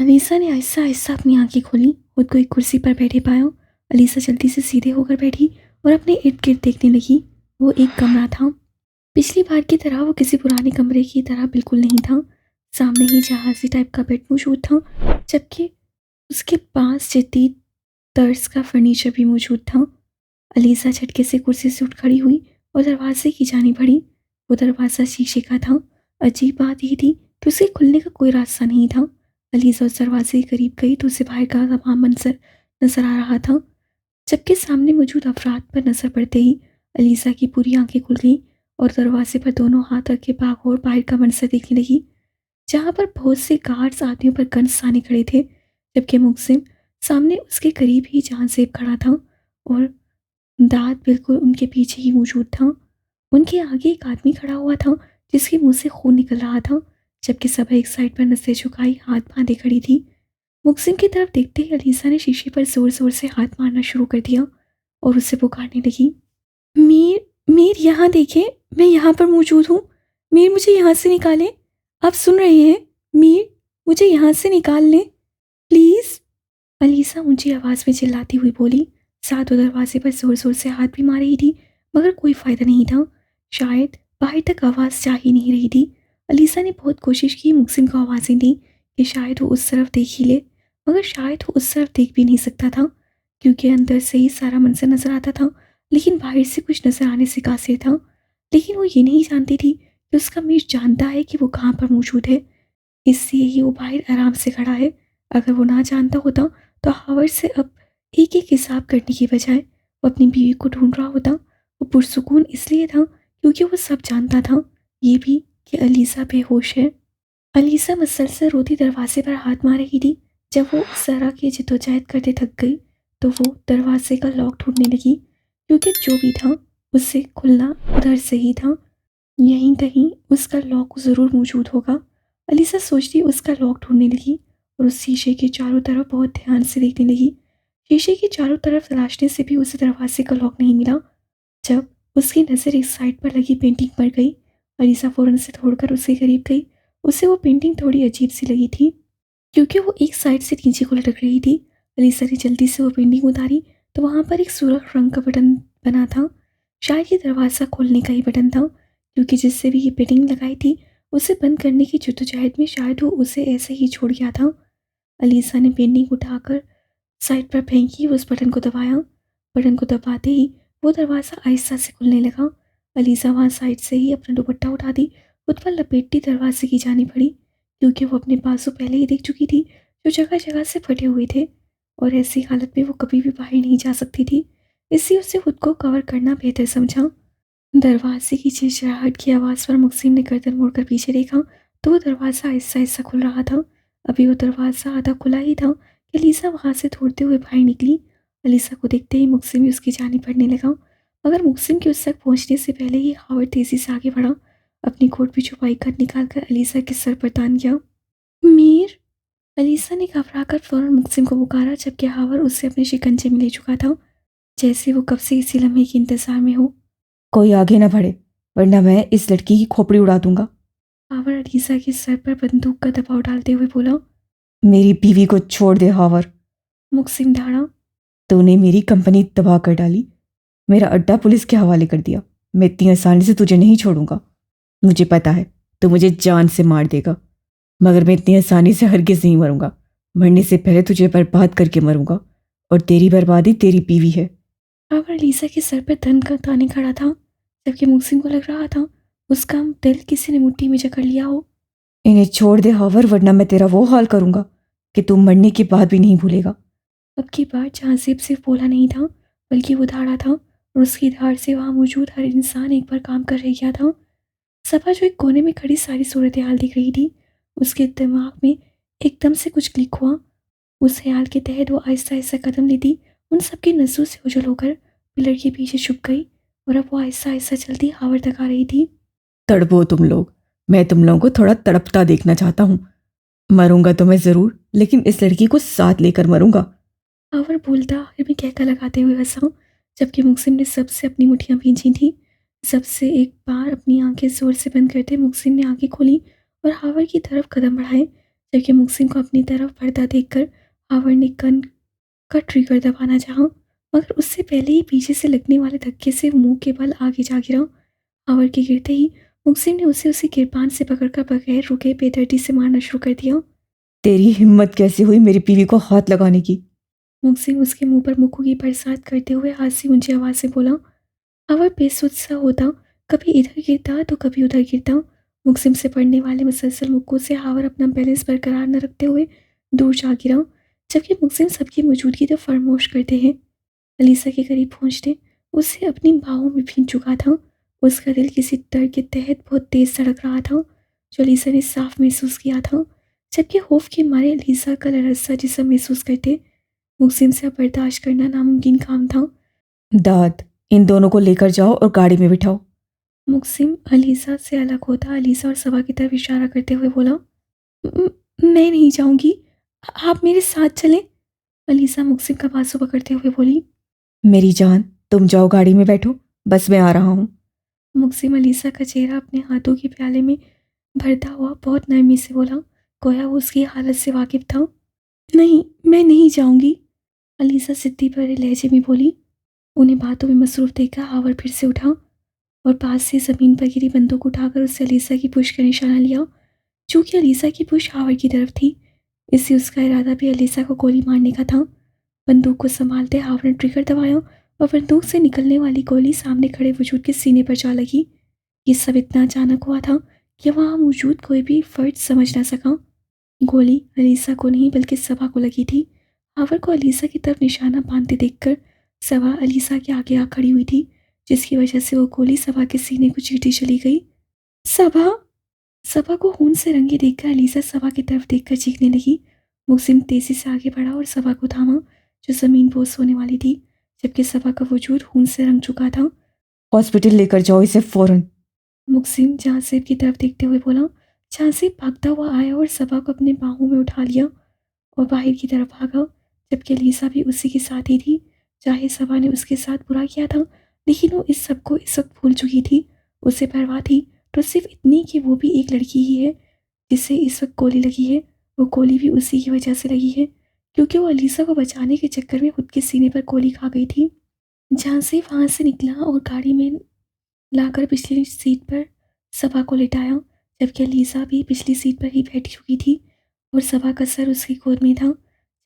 Alyssa ने आहिस्ता आहिस्ता अपनी आंखें खोली। खुद को एक कुर्सी पर बैठे पाया। अलीसा जल्दी से सीधे होकर बैठी और अपने इर्द गिर्द देखने लगी। वो एक कमरा था। पिछली बार की तरह वो किसी पुराने कमरे की तरह बिल्कुल नहीं था। सामने ही जहाजी टाइप का बेड मौजूद था, जबकि उसके पास जदीद तर्ज का फर्नीचर भी मौजूद था। अलीसा झटके से कुर्सी से उठ खड़ी हुई और दरवाजे की जानिब बढ़ी। वो दरवाज़ा शीशे का था। अजीब बात यह थी कि उसे खुलने का कोई रास्ता नहीं था। अलीसा उस दरवाजे के करीब गई तो उसे बाहर का तमाम मंजर नजर आ रहा था, जबकि सामने मौजूद अफराद पर नजर पड़ते ही अलीसा की पूरी आंखें खुल गईं और दरवाजे पर दोनों हाथ रखे भागौर बाहर का मंजर देखने लगी, जहां पर बहुत से गार्ड्स आदमियों पर गन साने खड़े थे, जबकि मुकसिम सामने उसके करीब ही जहां सेब खड़ा था और दांत बिल्कुल उनके पीछे ही मौजूद था। उनके आगे एक आदमी खड़ा हुआ था जिसके मुंह से खून निकल रहा था, जबकि सब एक साइड पर नसें झुकाई हाथ बांधे खड़ी थी। मुकसिम की तरफ देखते ही अलीसा ने शीशे पर जोर जोर से हाथ मारना शुरू कर दिया और उससे पुकारने लगी, मीर, मीर यहाँ देखे, मैं यहाँ पर मौजूद हूँ। मीर मुझे यहाँ से निकालें। आप सुन रहे हैं? मीर, मुझे यहाँ से निकाल लें प्लीज़। अलीसा ऊंची आवाज़ में चिल्लाती हुई बोली। साथ वो दरवाजे पर जोर जोर से हाथ भी मार रही थी, मगर कोई फ़ायदा नहीं था। शायद बाहर तक आवाज़ जा ही नहीं रही थी। अलीसा ने बहुत कोशिश की मुकसिम को आवाज़ें दी कि शायद वो उस तरफ देख ही ले, मगर शायद वो उस तरफ देख भी नहीं सकता था, क्योंकि अंदर से ही सारा मंजर नजर आता था, लेकिन बाहर से कुछ नजर आने से कासिर था। लेकिन वो ये नहीं जानती थी कि उसका मीर जानता है कि वो कहाँ पर मौजूद है, इसलिए ही वो बाहर आराम से खड़ा है। अगर वो ना जानता होता तो हावर्ड से अब एक एक हिसाब करने की बजाय वो अपनी बीवी को ढूंढ रहा होता। वो पुरसुकून इसलिए था क्योंकि वो सब जानता था, ये भी कि अलीसा बेहोश है। अलीसा मुसलसल रोती दरवाजे पर हाथ मार रही थी। जब वो उस तरह की जिद्दोजहद करते थक गई तो वो दरवाजे का लॉक ढूंढने लगी, क्योंकि जो भी था उससे खुलना उधर से ही था। यहीं कहीं उसका लॉक ज़रूर मौजूद होगा। अलीसा सोचती उसका लॉक ढूंढने लगी और उस शीशे के चारों तरफ बहुत ध्यान से देखने लगी। शीशे के चारों तरफ तलाशने से भी उसे दरवाजे का लॉक नहीं मिला। जब उसकी नज़र एक साइड पर लगी पेंटिंग पर गई, अलीसा फ़ौरन से दौड़कर उसके करीब गई। उसे वो पेंटिंग थोड़ी अजीब सी लगी थी, क्योंकि वो एक साइड से नीचे को लटक रही थी। अलीसा ने जल्दी से वो पेंटिंग उतारी तो वहाँ पर एक सुर्ख रंग का बटन बना था। शायद ये दरवाज़ा खोलने का ही बटन था, क्योंकि जिससे भी ये पेंटिंग लगाई थी उसे बंद करने की जद्दोजहद में शायद वो उसे ऐसे ही छोड़ गया था। अलीसा ने पेंटिंग उठाकर साइड पर फेंकी, उस बटन को दबाया। बटन को दबाते ही वो दरवाज़ा आहिस्ता से खुलने लगा। अलीसा वहाँ साइड से ही अपना दुपट्टा उठा दी, खुद पर लपेटती दरवाजे की जानी पड़ी, क्योंकि वो अपने बाजू पहले ही देख चुकी थी जो जगह जगह से फटे हुए थे और ऐसी हालत में वो कभी भी बाहर नहीं जा सकती थी। इसलिए उसे खुद को कवर करना बेहतर समझा। दरवाजे की चिड़चिड़ाहट की आवाज़ पर मुकसिम ने गर्दन मोड़कर पीछे देखा तो वो दरवाज़ा आहिस्ता आहिस्ता खुल रहा था। अभी वो दरवाज़ा आधा खुला ही था कि अलीसा वहाँ से दौड़ते हुए बाहर निकली। अलीसा को देखते ही मुकसिम भी उसकी जानिब बढ़ने लगा, मगर मुकसिम के उस तक पहुँचने से पहले ही हावर्ड तेज़ी से आगे बढ़ा। अपनी कोट भी छुपाई कर निकाल कर अलीसा के सर पर तान गया। मीर, अलीसा ने घबराकर फौरन मुकसिम को पुकारा, जबकि हावर्ड उससे अपने शिकंजे में ले चुका था, जैसे वो कब से इसी लम्हे के इंतजार में हो। कोई आगे ना बढ़े, वरना मैं इस लड़की की खोपड़ी उड़ा दूंगा। हावर अलीसा के सर पर बंदूक का दबाव डालते हुए बोला। मेरी बीवी को छोड़ दे हावर। मुकसिम दहाड़ा। तूने मेरी कंपनी तबाह कर डाली, मेरा अड्डा पुलिस के हवाले कर दिया। मैं इतनी आसानी से तुझे नहीं छोड़ूंगा। मुझे पता है तू मुझे जान से मार देगा, मगर मैं इतनी आसानी से हरगिज नहीं मरूंगा। मरने से पहले तुझे बर्बाद करके मरूंगा, और तेरी बर्बादी तेरी बीवी है। हावर अलीसा के सर पर धन का ताने खड़ा था, जबकि मुकसिम को लग रहा था उसका दिल किसी ने मुट्ठी में जकड़ लिया हो। इन्हें छोड़ दे हावर, वरना मैं तेरा वो हाल करूंगा कि तू मरने के बाद भी नहीं भूलेगा। अब की बार जहाजिब सिर्फ बोला नहीं था, बल्कि वो धाड़ा था, और उसकी धार से वहाँ मौजूद हर इंसान एक बार काम कर रह गया था। सभा जो एक कोने में खड़ी सारी सूरत हाल दिख रही थी, उसके दिमाग में एकदम से कुछ क्लिक हुआ। उस ख्याल के तहत वो आहिस्ता आहिस्ता कदम लेती उन सबकी नजरों से उजल होकर पिलर के पीछे छुप गई, और अब वो आहिस्ता आहिस्ता चलती हावर तक आ रही थी। तड़पो तुम लोग, मैं तुम लोगों को थोड़ा तड़पता देखना चाहता हूँ। मरूंगा तो मैं जरूर, लेकिन इस लड़की को साथ लेकर मरूंगा। हावर बोलता आखिर में कहकर लगाते हुए हंसा, जबकि मुकसिम ने सबसे अपनी मुठ्ठियां भींची थीं। सबसे एक बार अपनी आंखें जोर से बंद करते मुकसिम ने आंखें खोली और हावर की तरफ कदम बढ़ाए, जबकि मुक्सिम को अपनी तरफ बढ़ता देखकर हावर ने गन का ट्रिगर दबाना चाहा, मगर उससे पहले ही पीछे से लगने वाले धक्के से मुंह के बल आगे जा गिरा। हावर के गिरते ही मुक्सिम ने उसे उसी किरपान से पकड़कर बगैर रुके बेदर्दी से मारना शुरू कर दिया। तेरी हिम्मत कैसे हुई मेरी बीवी को हाथ लगाने की? मुक्सिम उसके मुंह पर मुक्कों की बरसात करते हुए हंसी ऊंची आवाज से बोला। हावर बेसुध सा होता, कभी इधर गिरता तो कभी उधर गिरता। मुक्सिम से पड़ने वाले मुसलसल मुक्कों से हावर अपना बैलेंस बरकरार न रखते हुए दूर जा गिरा, जबकि मुक्सिम सबकी मौजूदगी तो फरमोश करते हैं। अलीसा के करीब पहुंचते उसे अपनी बाहों में भींच चुका था। उसका दिल किसी डर के तहत बहुत तेज धड़क रहा था, जो अलीसा ने साफ महसूस किया था, जबकि खौफ के मारे अलीसा का लरसा जिसम महसूस करते मुक्सिम से अब बर्दाश्त करना नामुमकिन काम था। दाद, इन दोनों को लेकर जाओ और गाड़ी में बिठाओ। मुक्सिम अलीसा से अलग होता अलीसा और सबा की तरफ इशारा करते हुए बोला, "म- मैं नहीं जाऊंगी, आप मेरे साथ चलें।" अलीसा मुक्सिम का बाजू पकड़ते हुए बोली। मेरी जान, तुम जाओ गाड़ी में बैठो, बस मैं आ रहा हूँ। मुक्सिम अलीसा का चेहरा अपने हाथों के प्याले में भरता हुआ बहुत नरमी से बोला, गोया वो उसकी हालत से वाकिफ था। नहीं, मैं नहीं जाऊंगी, अलीसा सिद्धि भरे लहजे में बोली। उन्हें बातों में मसरूफ देखकर हावर फिर से उठा और पास से जमीन पर गिरी बंदूक उठाकर उससे अलीसा की पुश का निशाना लिया। चूंकि अलीसा की पुश हावर की तरफ थी, इससे उसका इरादा भी अलीसा को गोली मारने का था। बंदूक को संभालते हावर ने ट्रिगर दबाया और बंदूक से निकलने वाली गोली सामने खड़े वजूद के सीने पर जा लगी। ये सब इतना अचानक हुआ था कि वहां मौजूद कोई भी फर्द समझ न सका। गोली अलीसा को नहीं बल्कि सबा को लगी थी। हावर को अलीसा की तरफ निशाना बांधते देखकर सबा अलीसा के आगे आ खड़ी हुई थी, जिसकी वजह से वो गोली सबा के सीने को चीरती चली गई। सबा! सबा को खून से रंगे देखकर अलीसा सबा की तरफ देखकर चीखने लगी। मुक्सिम तेजी से आगे बढ़ा और सबा को थामा, जो जमीन पर सोने वाली थी, जबकि सबा का वजूद खून से रंग चुका था। हॉस्पिटल लेकर जाओ इसे फौरन। मुक्सिम जहांसीब की तरफ देखते हुए बोला। जहांसीब भागता हुआ आया और सबा को अपने बाहों में उठा लिया और बाहर की तरफ भागा, जबकि अलीसा भी उसी के साथ ही थी। चाहे सबा ने उसके साथ बुरा किया था, लेकिन वो इस सब को इस वक्त भूल चुकी थी। उसे परवाह थी तो सिर्फ इतनी कि वो भी एक लड़की ही है जिसे इस वक्त गोली लगी है। वो गोली भी उसी की वजह से लगी है, क्योंकि वो अलीसा को बचाने के चक्कर में खुद के सीने पर गोली खा गई थी। जहाँ से वहाँ से निकला और गाड़ी में लाकर पिछली सीट पर सबा को लिटाया, जबकि अलीसा भी पिछली सीट पर ही बैठी चुकी थी और सबा का सर उसकी गोद में था।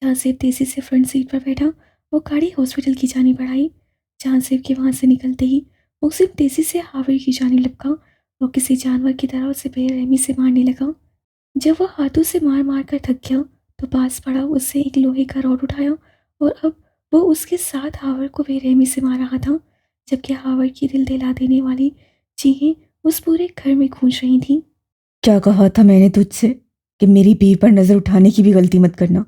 जहाँ से तेजी से फ्रंट सीट पर बैठा और गाड़ी हॉस्पिटल की जानी बढ़ाई। जहाँ से के वहाँ से निकलते ही मुक्सिम तेजी से हावर की जानी लपका और किसी जानवर की तरह उसे बेरहमी से मारने लगा। जब वह हाथों से मार मार कर थक गया तो पास पड़ा उससे एक लोहे का रॉड उठाया और अब वो उसके साथ हावर को बेरहमी से मार रहा था, जबकि हावर की दिल दहला देने वाली चीखें उस पूरे घर में गूंज रही थीं। क्या कहा था मैंने तुझसे कि मेरी बीवी पर नजर उठाने की भी गलती मत करना,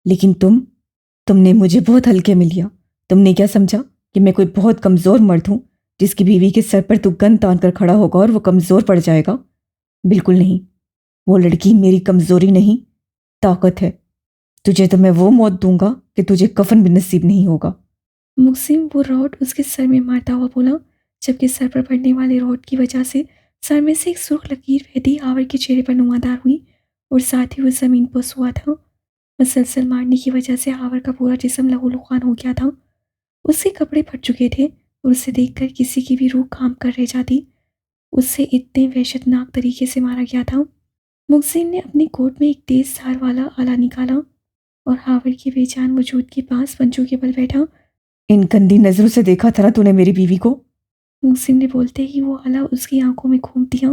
लेकिन तुमने मुझे बहुत हल्के में लिया। तुमने क्या समझा कि मैं कोई बहुत कमजोर मर्द हूं जिसकी बीवी के सर पर तू गन तान कर खड़ा होगा और वो कमजोर पड़ जाएगा? बिल्कुल नहीं। वो लड़की मेरी कमजोरी नहीं, ताकत है। तुझे तो मैं वो मौत दूंगा कि तुझे कफन भी नसीब नहीं होगा। मुक्सिम वो रॉड उसके सर में मारता हुआ बोला, जबकि सर पर पड़ने वाले रॉड की वजह से सर में से एक सुर्ख लकीर बहती हावर के चेहरे पर नुमादार हुई और साथ ही वो जमीन पर हुआ था। मुसलसल मारने की वजह से हावर का पूरा जिस्म लहूलुहान हो गया था। उसके कपड़े फट चुके थे और उसे देखकर किसी की भी रूह काम कर रह जाती। उससे इतने वहशतनाक तरीके से मारा गया था। मुक्सिम ने अपनी कोट में एक तेज धार वाला आला निकाला और हावर के बेजान वजूद के पास पंजों के बल बैठा। इन गंदी नजरों से देखा था ना तूने मेरी बीवी को? मुक्सिम ने बोलते ही वो आला उसकी आंखों में घूम दिया।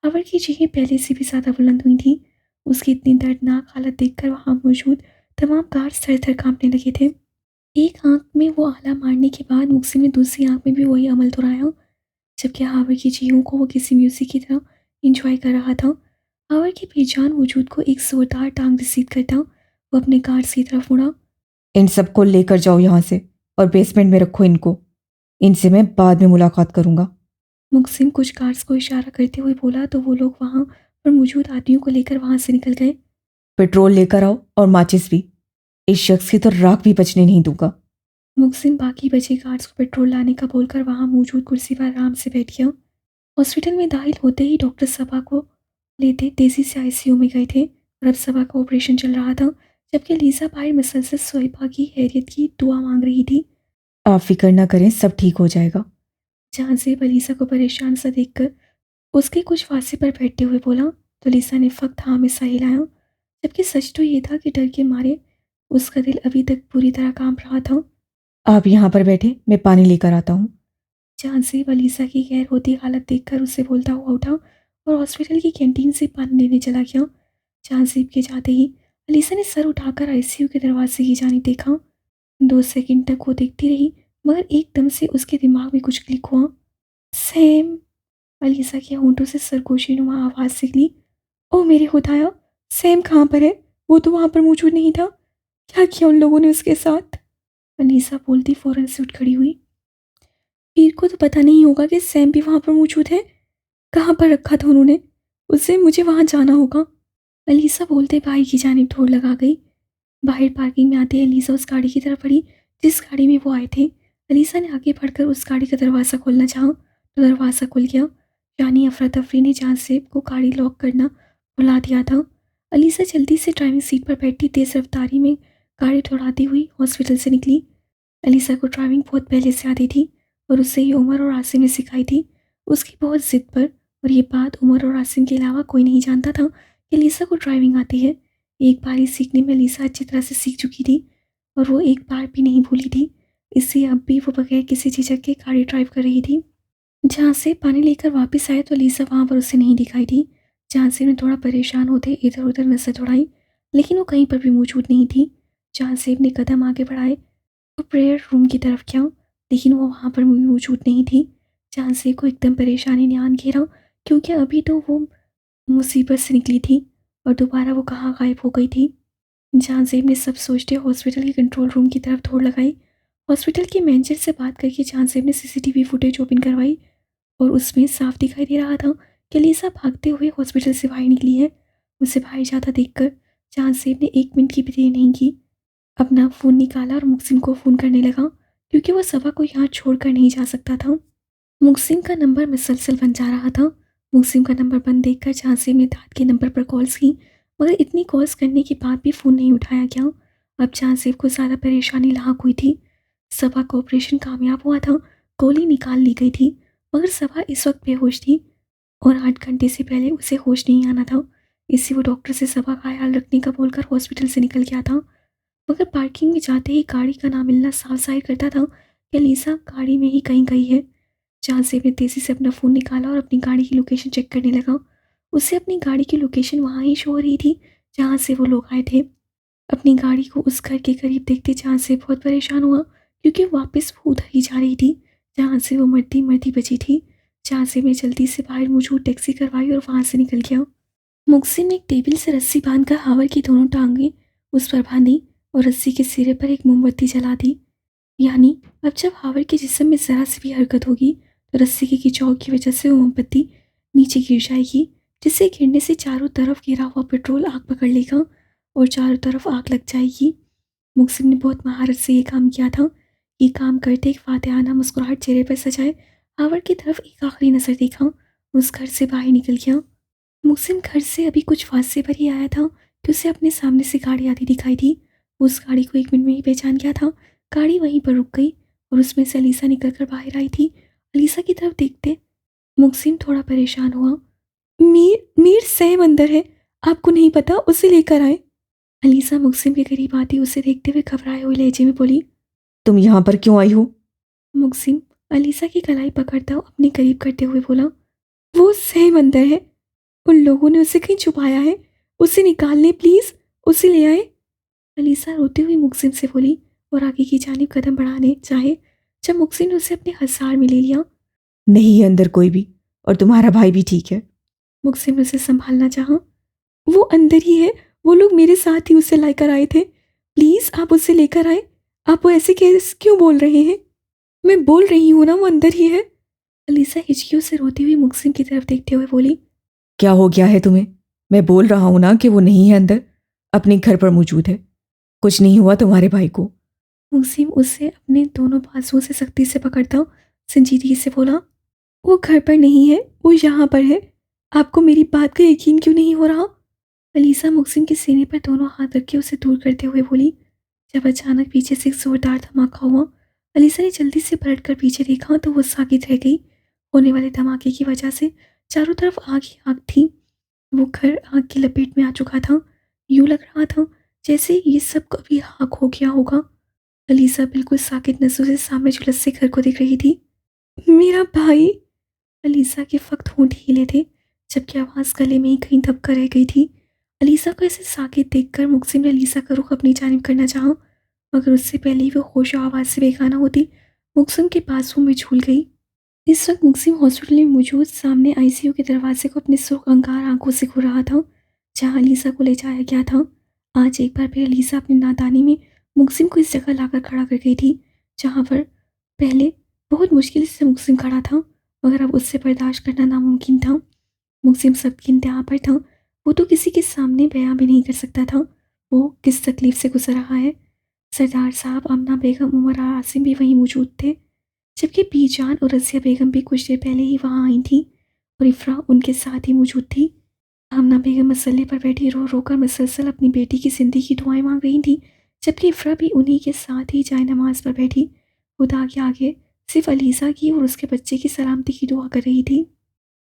हावर की चीखें पहले से भी ज्यादा बुलंद हुई थी। उसकी इतनी दर्दनाक हालत देखकर वहां मौजूद तमाम गार्ड थर थर कांपने लगे थे। एक आंख में वो आला मारने के बाद मुक्सिम ने दूसरी आंख में भी वही अमल दोहराया, जबकि हावर की चीखों को वो किसी म्यूजिक की तरह इंजॉय कर रहा था। हावर के बेजान वजूद को एक जोरदार टांग रसीद करता वो अपने गार्ड की तरफ मुड़ा। इन सबको लेकर जाओ यहाँ से और बेसमेंट में रखो इनको। इनसे मैं बाद में मुलाकात करूंगा। मुक्सिम कुछ गार्ड्स को इशारा करते हुए बोला तो वो लोग वहां पर मौजूद आदमियों को लेकर वहां से निकल गए। पेट्रोल लेकर आओ और माचिस भी। इस शख्स की तो राख भी बचने नहीं दूंगा। मुक्सिम बाकी बचे गार्ड्स को पेट्रोल लाने का बोलकर वहां मौजूद कुर्सी पर आराम से बैठ गया। हॉस्पिटल में दाखिल होते ही डॉक्टर सबा को लेते तेजी से आईसीयू में गए थे और अब सबा का ऑपरेशन चल रहा था, जबकि अलीसा बाहर मुसलसल सोइबा की हैरियत की दुआ मांग रही थी। आप फिक्र ना करें, सब ठीक हो जाएगा। जहां से अलीसा को परेशान सा देखकर उसके कुछ फांसी पर बैठते हुए बोला, तो अलीसा ने फक्त हाँ में सा हिलाया, जबकि सच तो ये था कि डर के मारे उसका दिल अभी तक पूरी तरह कांप रहा था। आप यहाँ पर बैठे, मैं पानी लेकर आता हूँ। जहांसेब अलीसा की गैर होती हालत देखकर उससे बोलता हुआ उठा और हॉस्पिटल की कैंटीन से पानी लेने चला गया। जहांसेब के जाते ही अलीसा ने सर उठाकर आईसीयू के दरवाजे की जानिब देखा। 2 सेकंड तक वो देखती रही, मगर एकदम से उसके दिमाग में कुछ क्लिक हुआ। सैम! अलीसा के होंठों से सरगोशीनुमा आवाज़ निकली। ओ मेरे खुदाया! सैम कहाँ पर है? वो तो वहाँ पर मौजूद नहीं था। क्या किया उन लोगों ने उसके साथ? अलीसा बोलती फौरन से उठ खड़ी हुई। वीर को तो पता नहीं होगा कि सैम भी वहाँ पर मौजूद है। कहाँ पर रखा था उन्होंने उसे? मुझे वहाँ जाना होगा। अलीसा बोलते भाई की जानिब दौड़ लगा गई। बाहर पार्किंग में आते अलीसा उस गाड़ी की तरफ बढ़ी जिस गाड़ी में वो आए थे। अलीसा ने आगे बढ़कर उस गाड़ी का दरवाज़ा खोलना चाहा तो दरवाज़ा खुल गया। यानी अफरा तफरी ने जहाँ से को गाड़ी लॉक करना भुला दिया था। अलीसा जल्दी से ड्राइविंग सीट पर बैठी तेज़ रफ्तारी में गाड़ी दौड़ाती हुई हॉस्पिटल से निकली। अलीसा को ड्राइविंग बहुत पहले से आती थी और उससे ही उमर और आसिम ने सिखाई थी, उसकी बहुत ज़िद पर। और ये बात उमर और आसिम के अलावा कोई नहीं जानता था कि अलीसा को ड्राइविंग आती है। एक बार ही सीखने में अलीसा अच्छी तरह से सीख चुकी थी और वो एक बार भी नहीं भूली थी। इसलिए अब भी वो बगैर किसी झिझक के गाड़ी ड्राइव कर रही थी। जहाँ से पानी लेकर वापस आए तो अलीसा वहाँ पर उसे नहीं दिखाई थी। जहाँ से उन्हें थोड़ा परेशान होते इधर उधर नजर दौड़ाई, लेकिन वो कहीं पर भी मौजूद नहीं थी। जहाँ से ने कदम आगे बढ़ाए वो प्रेयर रूम की तरफ गया, लेकिन वो वहाँ पर भी मौजूद नहीं थी। झांसी को एकदम परेशानी ने आन घेरा, क्योंकि अभी तो वो मुसीबत से निकली थी और दोबारा वो कहाँ गायब हो गई थी। झांसी ने सब सोचते हॉस्पिटल के कंट्रोल रूम की तरफ दौड़ लगाई। हॉस्पिटल के मैनेजर से बात करके झांसी ने सीसीटीवी फुटेज ओपन करवाई और उसमें साफ दिखाई दे रहा था कि लीसा भागते हुए हॉस्पिटल से बाहर निकली है। उसे बाहर जाता देखकर झांसी ने 1 मिनट की भी देर नहीं की, अपना फ़ोन निकाला और मुक्सिम को फ़ोन करने लगा, क्योंकि वो सबा को यहाँ छोड़कर नहीं जा सकता था। मुक्सिम का नंबर मुसलसल बन जा रहा था। मुक्सिम का नंबर बंद देखकर झांसी ने दाद के नंबर पर कॉल्स की, मगर इतनी कॉल्स करने के बाद भी फ़ोन नहीं उठाया गया। अब झांसी को ज़्यादा परेशानी लाक हुई थी। सबा का ऑपरेशन कामयाब हुआ था, गोली निकाल ली गई थी, मगर सबा इस वक्त बेहोश थी और 8 घंटे से पहले उसे होश नहीं आना था। इससे वो डॉक्टर से सबा का ख्याल रखने का बोलकर हॉस्पिटल से निकल गया था। मगर पार्किंग में जाते ही गाड़ी का ना मिलना साफ जाहिर करता था कि लीसा गाड़ी में ही कहीं गई है। जहाँ से ने तेज़ी से अपना फ़ोन निकाला और अपनी गाड़ी की लोकेशन चेक करने लगा। उसे अपनी गाड़ी की लोकेशन वहाँ ही शो हो रही थी जहाँ से वो लोग आए थे। अपनी गाड़ी को उस घर के करीब देखते जहाँ से बहुत परेशान हुआ, क्योंकि वापस वो उधर ही जा रही थी जहाँ से वो मरती मरती बची थी। जहाँ से मैं जल्दी से बाहर मौजूद टैक्सी करवाई और वहाँ से निकल गया। मुक्सिम ने एक टेबल से रस्सी बांधकर हावर की दोनों टांगें उस पर बांधी और रस्सी के सिरे पर एक मोमबत्ती जला दी। यानी अब जब हावर के जिस्म में ज़रा सी भी हरकत होगी तो रस्सी के खिंचाव की वजह से वो मोमबत्ती नीचे गिर जाएगी, जिससे गिरने से चारों तरफ गिरा हुआ पेट्रोल आग पकड़ लेगा और चारों तरफ आग लग जाएगी। मुक्सिम ने बहुत महारत से ये काम किया था। ये काम करते एक फातिहाना मुस्कुराहट चेहरे पर सजाए हावर की तरफ एक आखिरी नज़र देखा, उस घर से बाहर निकल गया। मुक्सिम घर से अभी कुछ फासले पर ही आया था कि उसे अपने सामने से गाड़ी आती दिखाई दी। उस गाड़ी को 1 मिनट में ही पहचान गया था। गाड़ी वहीं पर रुक गई और उसमें से अलीसा निकलकर बाहर आई थी। अलीसा की तरफ देखते मुक्सिम थोड़ा परेशान हुआ। मीर मीर सैम अंदर है, आपको नहीं पता? उसे लेकर आए। अलीसा मुक्सिम के करीब आती उसे देखते हुए घबराए हुए लहजे में बोली। तुम यहाँ पर क्यों आई हो? मुक्सिम अलीसा की कलाई पकड़ता अपने करीब करते हुए बोला, वो सैम अंदर है, उन लोगों ने उसे कहीं छुपाया है, उसे निकाल ले प्लीज़, उसे ले आए। अलीसा रोती हुई मुक्सिम से बोली और आगे की जानिब कदम बढ़ाने चाहे जब मुक्सिम ने उसे अपने हसार में ले लिया। नहीं है अंदर कोई भी, और तुम्हारा भाई भी ठीक है। मुक्सिम ने उसे संभालना चाहा। वो अंदर ही है, वो लोग मेरे साथ ही उसे लेकर आए थे, प्लीज़ आप उसे लेकर आए। आप वो ऐसे कैसे क्यों बोल रहे हैं? मैं बोल रही हूँ ना वो अंदर ही है। अलीसा हिचकियों से रोती हुई मुक्सिम की तरफ देखते हुए बोली। क्या हो गया है तुम्हें? मैं बोल रहा हूँ ना कि वो नहीं है अंदर, अपने घर पर मौजूद है। कुछ नहीं हुआ तुम्हारे भाई को। मुक्सिम उसे अपने दोनों बाजुओं से सख्ती से पकड़ता संजीदगी से बोला, वो घर पर नहीं है, वो यहाँ पर है। आपको मेरी बात का यकीन क्यों नहीं हो रहा? अलीसा मुक्सिम के सीने पर दोनों हाथ रख के उसे दूर करते हुए बोली। जब अचानक पीछे से एक जोरदार धमाका हुआ, अलीसा ने जल्दी से पलटकर पीछे देखा तो वो साकित रह गई। होने वाले धमाके की वजह से चारों तरफ आग ही आग थी। वो घर आग की लपेट में आ चुका था। यूं लग रहा था जैसे ये सब कभी आग हो गया होगा। अलीसा बिल्कुल साकित नजरों से सामने झुलसते घर को देख रही थी। मेरा भाई! अलीसा के फक्त होंठ हिले थे, जबकि आवाज़ गले में ही कहीं दबकर रह गई थी। अलीसा को ऐसे साकित देखकर मुक्सिम ने अलीसा का रुख अपनी जानिब करना चाहा, मगर उससे पहले ही वो होश और आवाज़ से बेगाना होती मुक्सिम के बाजुओं में झूल गई। इस वक्त मुक्सिम हॉस्पिटल में मौजूद सामने आईसीयू के दरवाजे को अपनी सुर्ख अंगार आंखों से घूर रहा था, जहाँ अलीसा को ले जाया गया था। आज एक बार फिर अलीसा अपनी नादानी में मुक्सिम को इस जगह लाकर खड़ा कर गई थी, जहाँ पर पहले बहुत मुश्किल से मुक्सिम खड़ा था, मगर अब उससे बर्दाश्त करना नामुमकिन था। मुक्सिम सबकी इंतहा पर था। वो तो किसी के सामने बयां भी नहीं कर सकता था वो किस तकलीफ से गुजर रहा है। सरदार साहब, आमना बेगम, उमर और आसिम भी वहीं मौजूद थे, जबकि बीजान और रज़िया बेगम भी कुछ देर पहले ही वहाँ आई थी और इफ़रा उनके साथ ही मौजूद थी। आमना बेगम मसल्ले पर बैठी रो रो कर मुसलसल अपनी बेटी की ज़िंदगी की दुआएं मांग रही थी, जबकि इफ़रा भी उन्हीं के साथ ही जाए नमाज पर बैठी खुदा के आगे सिर्फ अलीसा की और उसके बच्चे की सलामती की दुआ कर रही थी।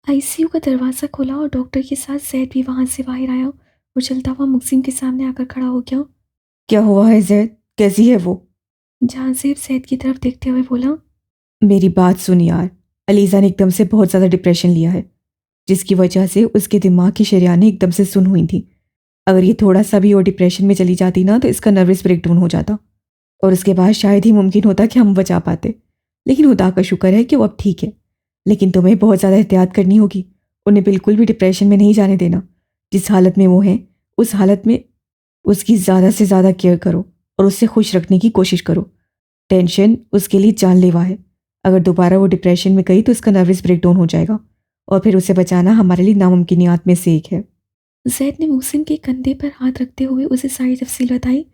आईसीयू का दरवाज़ा खुला और डॉक्टर के साथ जैद भी वहाँ से बाहर आया और चलता हुआ मुक्सिम के सामने आकर खड़ा हो गया। क्या हुआ है जैद? कैसी है वो? जहाँ ज़ेब जैद की तरफ देखते हुए बोला। मेरी बात सुन यार, अलीज़ा ने एकदम से बहुत ज़्यादा डिप्रेशन लिया है, जिसकी वजह से उसके दिमाग की शरियानें एकदम से सुन हुई थी। अगर ये थोड़ा सा भी और डिप्रेशन में चली जाती ना तो इसका नर्वस ब्रेकडाउन हो जाता और उसके बाद शायद ही मुमकिन होता कि हम बचा पाते। लेकिन खुदा का शुक्र है कि वो अब ठीक है। लेकिन तुम्हें बहुत ज़्यादा एहतियात करनी होगी, उन्हें बिल्कुल भी डिप्रेशन में नहीं जाने देना। जिस हालत में वो हैं उस हालत में उसकी ज़्यादा से ज़्यादा केयर करो और उससे खुश रखने की कोशिश करो। टेंशन उसके लिए जानलेवा है। अगर दोबारा वो डिप्रेशन में गई तो उसका नर्वस ब्रेकडाउन हो जाएगा और फिर उसे बचाना हमारे लिए नामुमकिनियात में से एक है। जैद ने मुहसिन के कंधे पर हाथ रखते हुए उसे सारी तफसील बताई।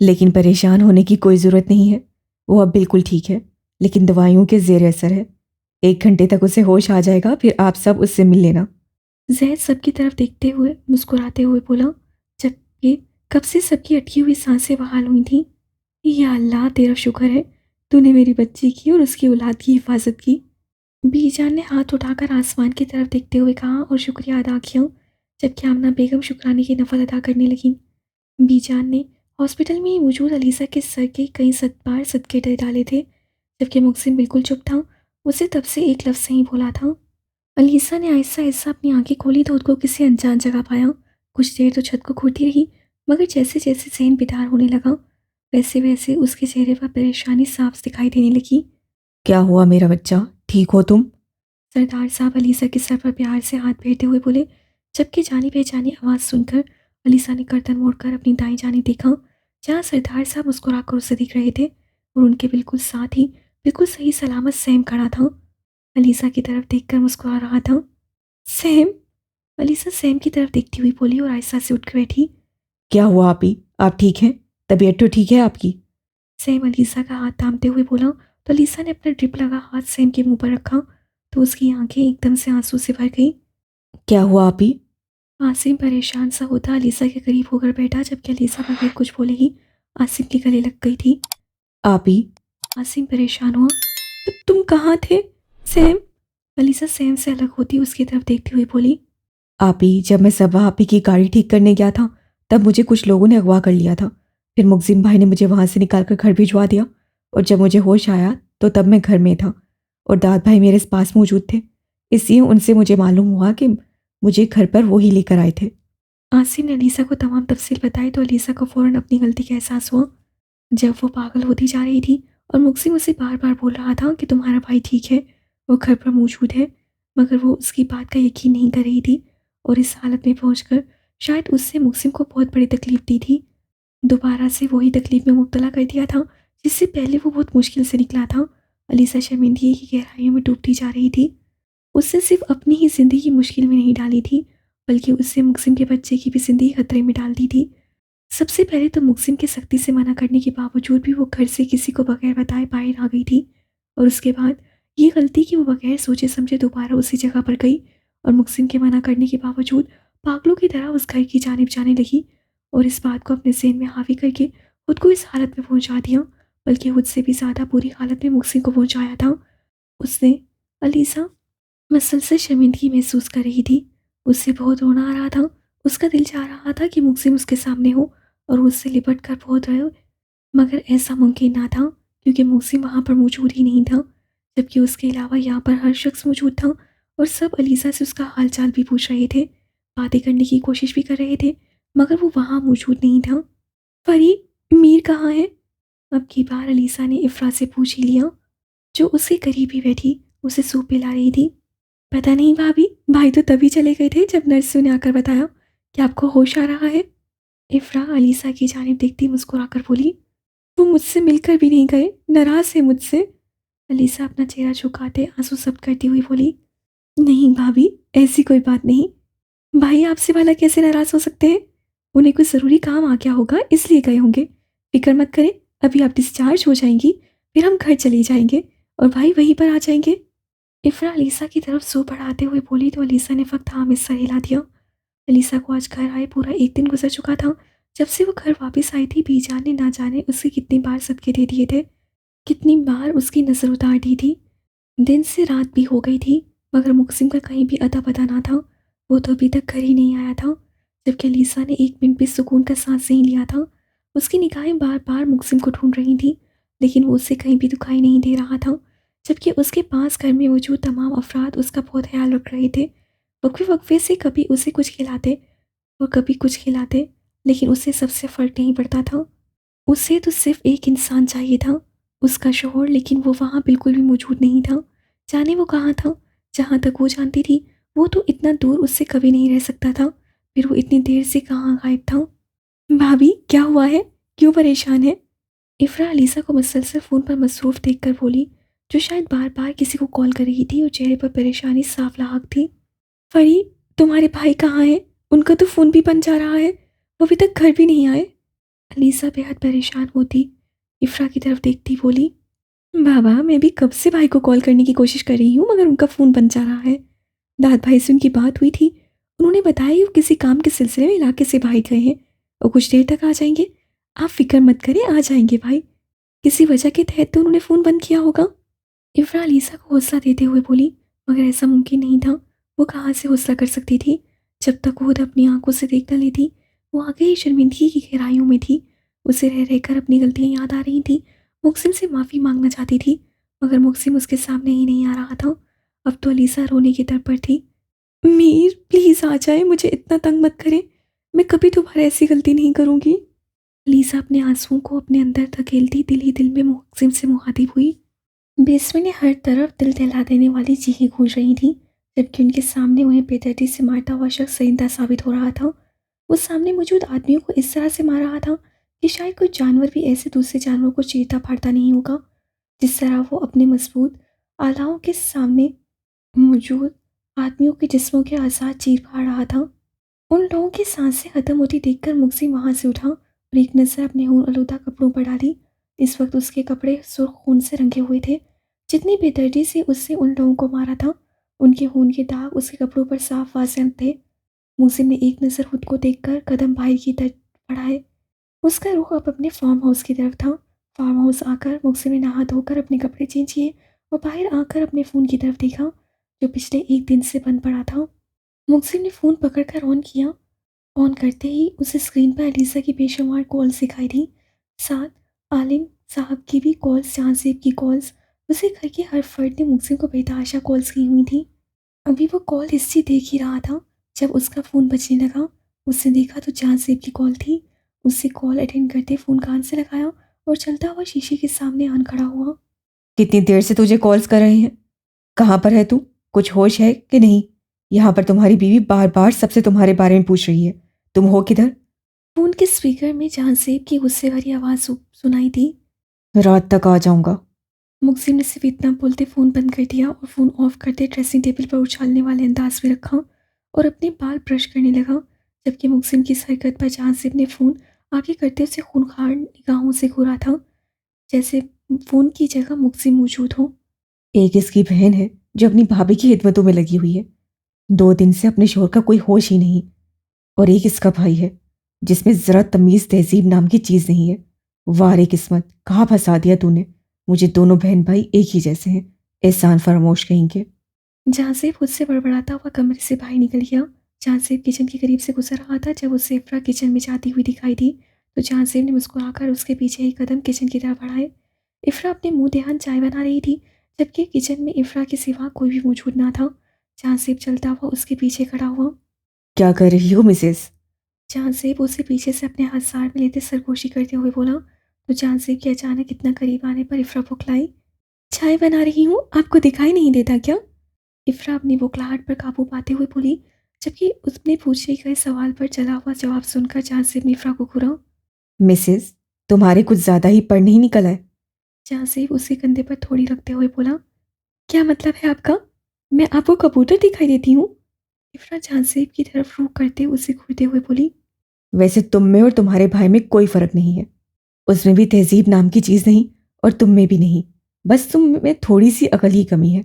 लेकिन परेशान होने की कोई ज़रूरत नहीं है, वो अब बिल्कुल ठीक है, लेकिन दवाइयों के ज़ेर असर है। 1 घंटे तक उसे होश आ जाएगा, फिर आप सब उससे मिल लेना। जैद सबकी तरफ देखते हुए मुस्कुराते हुए बोला, जबकि कब से सबकी अटकी हुई सांसें बहाल हुई थीं। या अल्लाह, तेरा शुक्र है, तूने मेरी बच्ची की और उसकी औलाद की हिफाजत की। बीजान ने हाथ उठाकर आसमान की तरफ देखते हुए कहा और शुक्रिया अदा किया, जबकि आमना बेगम शुक्राने की नफल अदा करने लगी। बीजान ने हॉस्पिटल में ही मौजूद अलीसा के सर के कई बार सदके डाले थे, जबकि मुक्सिम बिल्कुल चुप था। उसे तब से एक लफ्ज़ नहीं बोला था। अलीसा ने आहिस्ता आहिस्ता अपनी आंखें खोली तो उसको किसी अनजान जगह पाया। कुछ देर तो छत को घूरती रही, मगर जैसे जैसे ज़हन बेदार होने लगा वैसे वैसे उसके चेहरे पर परेशानी साफ दिखाई देने लगी। क्या हुआ मेरा बच्चा, ठीक हो तुम? सरदार साहब अलीसा के सर पर प्यार से हाथ फेरते हुए बोले, जबकि जानी बेजानी आवाज़ सुनकर अलीसा ने गर्दन मोड़कर अपनी दाईं जानी देखा, जहाँ सरदार साहब मुस्कुराकर उसे दिख रहे थे और उनके बिल्कुल साथ ही बिल्कुल सही सलामत सैम खड़ा था। अलीसा की तरफ देखकर मुस्कुरा रहा था। सैम! अलीसा सैम की तरफ देखती हुई बोली और आहिस्ता से उठ कर बैठी। क्या हुआ आपी, आप ठीक हैं? तबीयत तो ठीक है आपकी? सैम अलीसा का हाथ थामते हुए बोला तो अलीसा ने अपना ड्रिप लगा हाथ सैम के मुंह पर रखा तो उसकी आंखें एकदम से आंसू से भर गई। क्या हुआ आपी? आसिम परेशान सा होता अलीसा के करीब होकर बैठा, जबकि अलीसा बगैर कुछ बोले ही आसिम के गले लग गई थी। आपी? आसिम परेशान हुआ, तुम कहाँ थे सैम? अलीसा सैम से अलग होती उसकी तरफ देखती हुई बोली। आपी, जब मैं सबा आपी की गाड़ी ठीक करने गया था तब मुझे कुछ लोगों ने अगवा कर लिया था। फिर मुक्सिम भाई ने मुझे वहाँ से निकाल कर घर भिजवा दिया और जब मुझे होश आया तो तब मैं घर में था और दाद भाई मेरे पास मौजूद थे, इसलिए उनसे मुझे मालूम हुआ कि मुझे घर पर वो ही लेकर आए थे। आसिम ने अलीसा को तमाम तफसील बताई तो अलीसा को फ़ौरन अपनी गलती का एहसास हुआ। जब वो पागल होती जा रही थी और मुक्सिम उसे बार बार बोल रहा था कि तुम्हारा भाई ठीक है, वो घर पर मौजूद है, मगर वो उसकी बात का यकीन नहीं कर रही थी और इस हालत में पहुंचकर शायद उससे मुक्सिम को बहुत बड़ी तकलीफ दी थी। दोबारा से वही तकलीफ में मुब्तला कर दिया था जिससे पहले वो बहुत मुश्किल से निकला था। अलीसा शर्मिंदगी की गहराइयों में डूबती जा रही थी। उससे सिर्फ अपनी ही ज़िंदगी मुश्किल में नहीं डाली थी, बल्कि उससे मुक्सिम के बच्चे की भी ज़िंदगी खतरे में डाल दी थी। सबसे पहले तो मुक्सिम के सख्ती से मना करने के बावजूद भी वो घर से किसी को बगैर बताए बाहर आ गई थी और उसके बाद ये गलती कि वो बगैर सोचे समझे दोबारा उसी जगह पर गई और मुक्सिम के मना करने के बावजूद पागलों की तरह उस घर की जानिब जाने लगी और इस बात को अपने ज़हन में हावी करके खुद को इस हालत में पहुंचा दिया, बल्कि खुद से भी ज़्यादा बुरी हालत में मुक्सिम को पहुंचाया था उसने। अलीसा मुसलसल शर्मिंदगी महसूस कर रही थी। उससे बहुत रोना आ रहा था। उसका दिल चाह रहा था कि मुक्सिम उसके सामने हो और उससे लिपट कर बहुत रहे, मगर ऐसा मुमकिन ना था क्योंकि मुक्सिम वहाँ पर मौजूद ही नहीं था। जबकि उसके अलावा यहाँ पर हर शख्स मौजूद था और सब अलीसा से उसका हालचाल भी पूछ रहे थे, बातें करने की कोशिश भी कर रहे थे, मगर वो वहाँ मौजूद नहीं था। फरी, मीर कहाँ है? अब की बार अलीसा ने इफ़रा से पूछ ही लिया, जो उसके करीब ही बैठी उसे सूप पिला रही थी। पता नहीं भाभी, भाई तो तभी चले गए थे जब नर्स ने आकर बताया कि आपको होश आ रहा है। इफ़रा अलीसा की जानिब देखती मुस्कुराकर बोली, वो मुझसे मिलकर भी नहीं गए, नाराज़ है मुझसे। अलीसा अपना चेहरा झुकाते आंसू सब करती हुई बोली, नहीं भाभी, ऐसी कोई बात नहीं। भाई आपसे भला कैसे नाराज़ हो सकते हैं? उन्हें कुछ ज़रूरी काम आ गया होगा इसलिए गए होंगे। फिक्र मत करें, अभी आप डिस्चार्ज हो जाएंगी, फिर हम घर चले जाएंगे और भाई वहीं पर आ जाएंगे। इफ़रा अलीसा की तरफ सो बढ़ाते हुए बोली तो अलीसा ने फ़क्त हाँ में सर हिला दिया। अलीसा को आज घर आए पूरा एक दिन गुजर चुका था। जब से वो घर वापस आई थी, बीजान ने ना जाने उससे कितनी बार सदके दे दिए थे, कितनी बार उसकी नज़र उतार दी थी। दिन से रात भी हो गई थी, मगर मुकसिम का कहीं भी अता पता ना था। वो तो अभी तक घर ही नहीं आया था। जबकि अलीसा ने एक मिनट भी सुकून का सांस नहीं लिया था। उसकी निगाहें बार बार मुकसिम को ढूंढ रही थी, लेकिन वो उसे कहीं भी दिखाई नहीं दे रहा था। जबकि उसके पास घर में मौजूद तमाम अफराद उसका बहुत ख्याल रख रहे थे। वक्फे वक्फे से कभी उसे कुछ खिलाते और कभी कुछ खिलाते, लेकिन उससे सबसे फ़र्क नहीं पड़ता था। उसे तो सिर्फ एक इंसान चाहिए था, उसका शौहर, लेकिन वो वहाँ बिल्कुल भी मौजूद नहीं था। जाने वो कहाँ था? जहाँ तक वो जानती थी, वो तो इतना दूर उससे कभी नहीं रह सकता था। फिर वो इतनी देर से कहाँ गायब था? भाभी, क्या हुआ है? क्यों परेशान है? इफ़रा अलीसा को मुसलसल फ़ोन पर मसरूफ़ देखकर बोली, जो शायद बार बार किसी को कॉल कर रही थी और चेहरे पर परेशानी साफ लाहक थी। फरी, तुम्हारे भाई कहाँ हैं? उनका तो फ़ोन भी बंद जा रहा है, वो अभी तक घर भी नहीं आए। अलीसा बेहद परेशान होती इफ़रा की तरफ देखती बोली, बाबा, मैं भी कब से भाई को कॉल करने की कोशिश कर रही हूँ, मगर उनका फ़ोन बंद जा रहा है। दाद भाई से उनकी बात हुई थी, उन्होंने बताया कि वो किसी काम के सिलसिले में इलाके से बाहर गए हैं और कुछ देर तक आ जाएंगे। आप फिक्र मत करें, आ जाएंगे भाई। किसी वजह के तहत तो उन्होंने फ़ोन बंद किया होगा। इफ़रा अलीसा को हौसला देते हुए बोली, मगर ऐसा मुमकिन नहीं था। वो कहाँ से हौसला कर सकती थी जब तक वो खुद अपनी आंखों से देख न लेती। वो आगे ही शर्मिंदगी की गहराइयों में थी। उसे रह रहकर अपनी गलतियाँ याद आ रही थी। मुक्सिम से माफ़ी मांगना चाहती थी, मगर मुक्सिम उसके सामने ही नहीं आ रहा था। अब तो अलीसा रोने की दर पर थी। मीर, प्लीज़ आ जाए, मुझे इतना तंग मत करें, मैं कभी दोबारा ऐसी गलती नहीं करूँगी। अलीसा अपने आंसुओं को अपने अंदर धकेलती दिल ही दिल में मुक्सिम से मुखातिब हुई। बेसमें ने हर तरफ दिल दहला देने वाली चीखें गूंज रही थीं, जबकि उनके सामने उन्हें बेदर्दी से मारता हुआ शख्स सरिंदा साबित हो रहा था। वो सामने मौजूद आदमियों को इस तरह से मार रहा था कि शायद कोई जानवर भी ऐसे दूसरे जानवरों को चीरता फाड़ता नहीं होगा, जिस तरह वो अपने मजबूत आलाओं के सामने मौजूद आदमियों के जिस्मों के आज़ाद चीर फाड़ रहा था। उन लोगों की सांसें खत्म होती देखकर मुक्सी वहां से उठा और एक नज़र अपने खून आलूदा कपड़ों पर डाली। इस वक्त उसके कपड़े सुर्ख खून से रंगे हुए थे। जितनी बेदर्दी से उसने उन लोगों को मारा था, उनके खून के दाग उसके कपड़ों पर साफ वाज़ेह थे। मुसिम ने एक नज़र खुद को देखकर कदम बाहर की तरफ बढ़ाए। उसका रुख अब अपने फार्म हाउस की तरफ था। फार्म हाउस आकर मुक्सिम ने नहा धोकर अपने कपड़े चेंज किए और बाहर आकर अपने फ़ोन की तरफ देखा, जो पिछले एक दिन से बंद पड़ा था। मुक्सिम ने फ़ोन पकड़कर ऑन किया। ऑन करते ही उसे स्क्रीन पर अलीसा की बेशुमार कॉल्स दिखाई दी। साथ आलिम साहब की भी कॉल्स, जहांसेब की कॉल्स, उसे घर के हर फर्द ने मुक्सिम को बेतहाशा कॉल्स की हुई थी। अभी वो कॉल हिस्ट्री देख ही रहा था जब उसका फ़ोन बजने लगा। उसने देखा तो जहांसेब की कॉल थी। उससे कॉल अटेंड करते फ़ोन कान से लगाया और चलता हुआ शीशे के सामने आन खड़ा हुआ। कितनी देर से तुझे कॉल्स कर रहे हैं? कहाँ पर है तू? कुछ होश है कि नहीं? यहाँ पर तुम्हारी बीवी बार बार सबसे तुम्हारे बारे में पूछ रही है। तुम हो किधर? फ़ोन के स्पीकर में जहांसेब की गुस्से भरी आवाज़ सुनाई दी। रात तक आ जाऊंगा। मुक्सिम ने सिर्फ इतना बोलते फ़ोन बंद कर दिया और फ़ोन ऑफ करते ड्रेसिंग टेबल पर उछालने वाले अंदाज में रखा और अपने बाल ब्रश करने लगा। जबकि मुक्सिम की इस हरकत पर जहांसिब ने फ़ोन आगे करते उसे खूंखार निगाहों से घूरा था, जैसे फ़ोन की जगह मुक्सिम मौजूद हो। एक इसकी बहन है जो अपनी भाभी की खिदमतों में लगी हुई है। 2 दिन से अपने शोहर का कोई होश ही नहीं। और एक इसका भाई है जिसमें जरा तमीज तहजीब नाम की चीज नहीं है। वाह रे किस्मत, कहाँ फंसा दिया तूने। मुझे दोनों बहन भाई एक ही जैसे हैं। एहसान फरामोश कहेंगे। जहाँ से खुद से बड़बड़ाता हुआ कमरे से बाहर निकल गया। जहाँ से किचन के करीब से गुजर रहा था। जब उसे इफ्रा किचन में जाती हुई दिखाई दी तो जहाँ से ने मुस्कुराकर उसके पीछे एक कदम किचन की तरफ बढ़ाए। इफ्रा अपने मुंह देहान चाय बना रही थी जबकि किचन में इफ्रा के सिवा कोई भी मौजूद ना था। जहाँ से चलता हुआ उसके पीछे खड़ा हुआ। क्या कर रही हो मिसेस? जहाँ से उसे पीछे से अपने हाथ सार में लेते सरगोशी करते हुए बोला तो जहाँ से के अचानक इतना करीब आने पर इफ्रा बुखलाई। चाय बना रही हूँ, आपको दिखाई नहीं देता क्या? इफ्रा अपनी बुखलाहट पर काबू पाते हुए बोली जबकि उसने पूछे गए सवाल पर चला हुआ जवाब सुनकर जहाँ से इफ्रा को घूरा। मिसेस, तुम्हारे कुछ ज्यादा ही पढ़ नहीं निकला है। जहाँ से उसके कंधे पर थोड़ी रखते हुए बोला, क्या मतलब है आपका? मैं आपको कबूतर दिखाई देती हूँ? इफ्रा जहाँ से की तरफ रुख करते उसे घूरते हुए बोली। वैसे तुम में और तुम्हारे भाई में कोई फर्क नहीं है। उसमें भी तहजीब नाम की चीज नहीं और तुम में भी नहीं। बस तुम में थोड़ी सी अकल ही कमी है।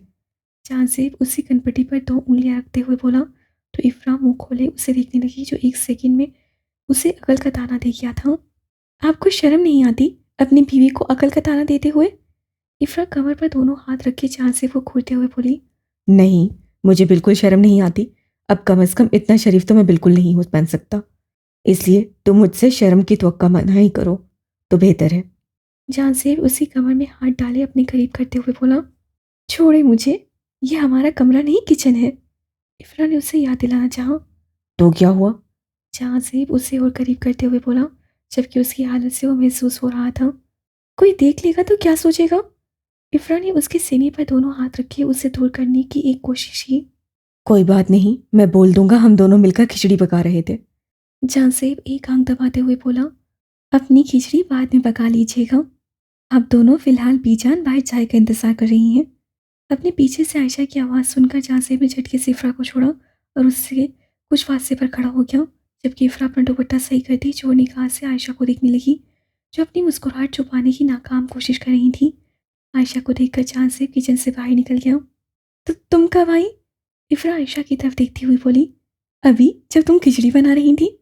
जहाँ से उसी कनपटी पर दो उंगलियां रखते हुए बोला तो इफ्रा मुंह खोले उसे देखने लगी जो एक सेकंड में उसे अकल का ताना दे गया था। आपको शर्म नहीं आती अपनी बीवी को अकल का ताना देते हुए? इफ्रा कमर पर दोनों हाथ रखे जहाँ से वो घूरते हुए बोली। नहीं, मुझे बिल्कुल शर्म नहीं आती। अब कम से कम इतना शरीफ तो मैं बिल्कुल नहीं हो बन सकता। इसलिए तुम मुझसे शर्म की तवक्का मना ही करो तो बेहतर है। जहाँ से उसी कमर में हाथ डाले अपने करीब करते हुए बोला, छोड़े मुझे, ये हमारा कमरा नहीं किचन है। इफ्रा ने उसे याद दिलाना चाहा। तो क्या हुआ? जहाँ से उसे और करीब करते हुए बोला जबकि उसकी हालत से वो महसूस हो रहा था। कोई देख लेगा तो क्या सोचेगा? इफ्रा ने उसके सीने पर दोनों हाथ रखे उसे दूर करने की एक कोशिश की। कोई बात नहीं, मैं बोल दूंगा हम दोनों मिलकर खिचड़ी पका रहे थे। जहाँ से एक आंख दबाते हुए बोला, अपनी खिचड़ी बाद में पका लीजिएगा। आप दोनों फिलहाल बीजान बाहर चाय का इंतजार कर रही हैं। अपने पीछे से आयशा की आवाज़ सुनकर जहाँ से ने झटके से इफ्रा को छोड़ा और उससे कुछ फासले पर खड़ा हो गया जबकि इफ्रा अपना दुपट्टा सही करती चोर निगाह से आयशा को देखने लगी जो अपनी मुस्कुराहट छुपाने की नाकाम कोशिश कर रही थी। आयशा को देखकर जहाँ से किचन से बाहर निकल गया। तो तुम कब आई? इफ्रा आयशा की तरफ देखती हुई बोली। अभी, जब तुम खिचड़ी बना रही थी।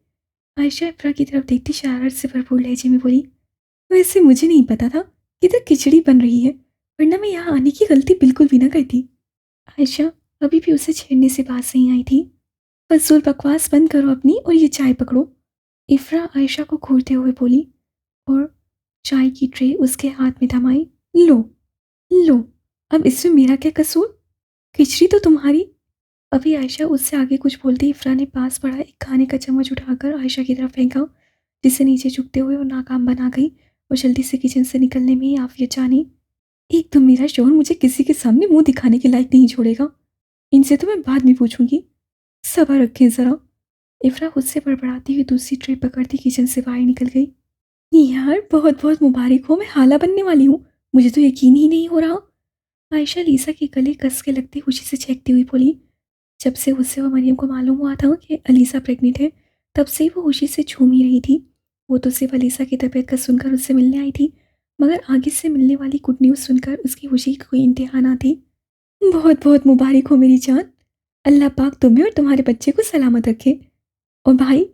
आयशा इफ्रा की तरफ देखती शरारत से भरपूर लहजे में बोली, वैसे मुझे नहीं पता था कि इधर खिचड़ी बन रही है, वरना मैं यहाँ आने की गलती बिल्कुल भी ना करती। आयशा अभी भी उसे छेड़ने से बात नहीं आई थी। फजूल बकवास बंद करो अपनी और ये चाय पकड़ो। इफ्रा आयशा को घूरते हुए बोली और चाय की ट्रे उसके हाथ में थमाई। लो, लो, अब इसमें मेरा क्या कसूर? खिचड़ी तो तुम्हारी। अभी आयशा उससे आगे कुछ बोलती इफ्रा ने पास पड़ा एक खाने का चम्मच उठाकर आयशा की तरफ फेंका जिसे नीचे झुकते हुए वो नाकाम बना गई और जल्दी से किचन से निकलने में ही आफियत जानी। एक तो मेरा शोहर मुझे किसी के सामने मुंह दिखाने के लायक नहीं छोड़ेगा। इनसे तो मैं बाद में पूछूंगी। सब्र रखें जरा। इफ्रा खुद से बड़बड़ाती हुई दूसरी ट्रे पकड़ती किचन से बाहर निकल गई। यार बहुत बहुत मुबारक हो, मैं हाला बनने वाली हूँ। मुझे तो यकीन ही नहीं हो रहा। आयशा लीसा के गले कस के लगती खुशी से चेखती हुई बोली। जब से उससे व मरियम को मालूम हुआ था कि अलीसा प्रेग्नेंट है तब से वो खुशी से झूम ही रही थी। वो तो सिर्फ अलीसा की तबीयत का सुनकर उससे मिलने आई थी मगर आगे से मिलने वाली गुड न्यूज़ सुनकर उसकी खुशी की कोई इंतहा ना थी। बहुत बहुत मुबारक हो मेरी जान। अल्लाह पाक तुम्हें और तुम्हारे बच्चे को सलामत रखे और भाई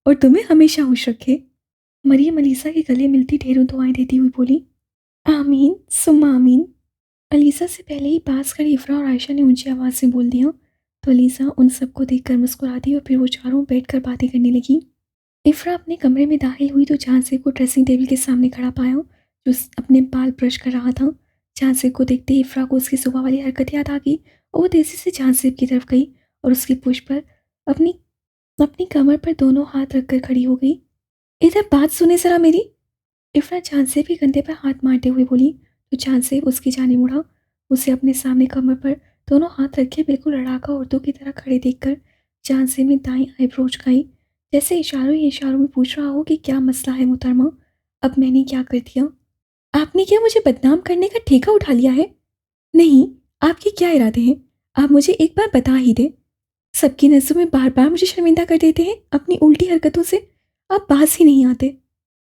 और तुम्हें हमेशा खुश रखे। मरियम अलीसा के गले मिलती ढेरों दुआएं देती हुई बोली। आमीन सुम्मा आमीन। अलीसा से पहले ही पास खड़ी इफ्रा और आयशा ने ऊंची आवाज़ से बोल दिया तो अलीसा उन सबको देखकर मुस्कुरा दी और फिर वो चारों बैठकर बातें करने लगी। इफ्रा अपने कमरे में दाखिल हुई तो झांसे को ड्रेसिंग टेबल के सामने खड़ा पाया जो अपने बाल ब्रश कर रहा था। झांसे को देखते ही इफ्रा को उसकी सुबह वाली हरकत याद आ गई और वो तेजी से झांसे की तरफ गई और उसकी पुश पर अपनी अपनी कमर पर दोनों हाथ रखकर खड़ी हो गई। इधर बात सुने जरा मेरी। इफ्रा झांसे के कंधे पर हाथ मारते हुए बोली तो झांसे उसकी जाने मुड़ा। उसे अपने सामने कमर पर दोनों हाथ रखे बिल्कुल लड़ाका औरतों की तरह खड़े देखकर झांसे ने दाएं आईब्रो झुकाई जैसे इशारों ही इशारों में पूछ रहा हो कि क्या मसला है मोहतरमा, अब मैंने क्या कर दिया? आपने क्या मुझे बदनाम करने का ठेका उठा लिया है? नहीं, आपके क्या इरादे हैं? आप मुझे एक बार बता ही दे। सबकी नज़रों में बार बार मुझे शर्मिंदा कर देते हैं अपनी उल्टी हरकतों से। आप पास ही नहीं आते।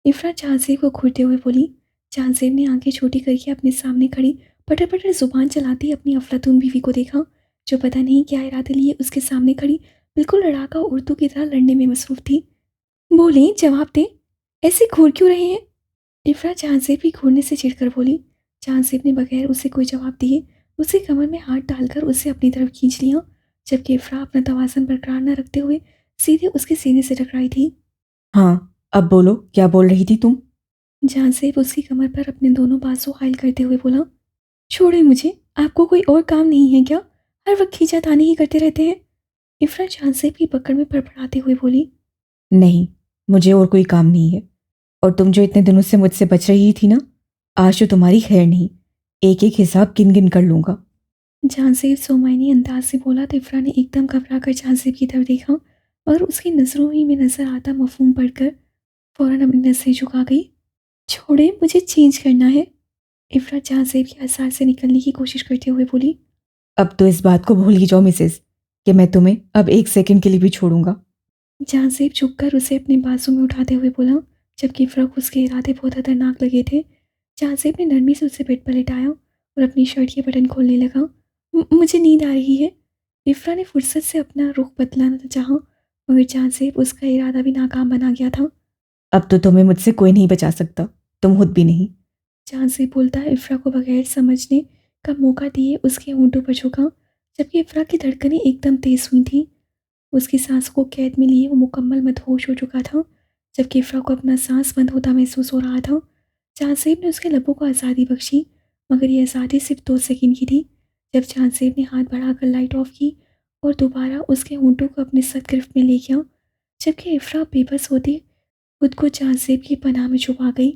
इफ्रा झांसे को घूरते हुए बोली। झांसे ने आंखें छोटी करके अपने सामने खड़ी पटर पटर जुबान चलाती अपनी अफलातून बीवी को देखा जो पता नहीं क्या इरादे लिए उसके सामने खड़ी बिल्कुल लड़ाका उर्दू की तरह लड़ने में मसरूफ थी। बोलें, जवाब दें, ऐसे घूर क्यों रहे हैं? इफ़रा जहांसेब की घूरने से चिढ़कर बोली। जहांसेब ने बगैर उसे कोई जवाब दिए उसके कमर में हाथ डालकर उसे अपनी तरफ खींच लिया, जबकि इफ़रा अपना तवाज़ुन बरकरार न रखते हुए सीधे उसके सीने से टकराई थी। हाँ, अब बोलो, क्या बोल रही थी तुम? जहांसेब उसकी कमर पर अपने दोनों बाजू हायल करते हुए बोला, छोड़े मुझे, आपको कोई और काम नहीं है क्या? हर वक्त खींचातानी ही करते रहते हैं। इफ़रा जहांसेब की पकड़ में फड़फड़ाते हुए बोली। नहीं, मुझे और कोई काम नहीं है। और तुम जो इतने दिनों से मुझसे बच रही थी ना, आज तो तुम्हारी खैर नहीं। एक एक हिसाब गिन गिन कर लूंगा। जहांसेब सोमाइनी अंदाज से बोला तो इफ़रा ने एकदम घबरा कर जहांसेब की तरफ देखा और उसकी नज़रों ही में नजर आता मफहूम पढ़कर फौरन अपनी नज़रें झुका गई। छोड़े, मुझे चेंज करना है। इफ़रा जहांसेब के असर से निकलने की कोशिश करते हुए बोली। अब तो इस बात को भूल ही जाओ मिसेस, कि मैं तुम्हें अब एक सेकंड के लिए भी छोड़ूंगा। जहांसेब झुककर उसे अपने बाजू में उठाते हुए बोला, जबकि इफ़रा को उसके इरादे बहुत खतरनाक लगे थे। जहांसेब ने नरमी से उसे बेड पर लिटाया और अपनी शर्ट के बटन खोलने लगा। मुझे नींद आ रही है। इफ़रा ने फुर्सत से अपना रुख बदलाना चाहा, मगर जहांसेब उसका इरादा भी नाकाम बना गया था। अब तो तुम्हें मुझसे कोई नहीं बचा सकता, तुम खुद भी नहीं। जहांसेब बोलता इफ़रा को बगैर समझने का मौका दिए उसके होंठों पर झुका, जबकि इफ़रा की धड़कनें एकदम तेज हुई थीं। उसकी सांस को कैद में लिए वो मुकम्मल मदहोश हो चुका था, जबकि इफ़रा को अपना सांस बंद होता महसूस हो रहा था। जहांसेब ने उसके लबों को आज़ादी बख्शी, मगर ये आज़ादी सिर्फ 2 सेकंड की थी। जब जहांसेब ने हाथ बढ़ाकर लाइट ऑफ की और दोबारा उसके होंठों को अपने सख्त गिरफ्त में ले गया, जबकि इफ़रा बेबस होती खुद को जहांसेब की पनाह में छुपा गई।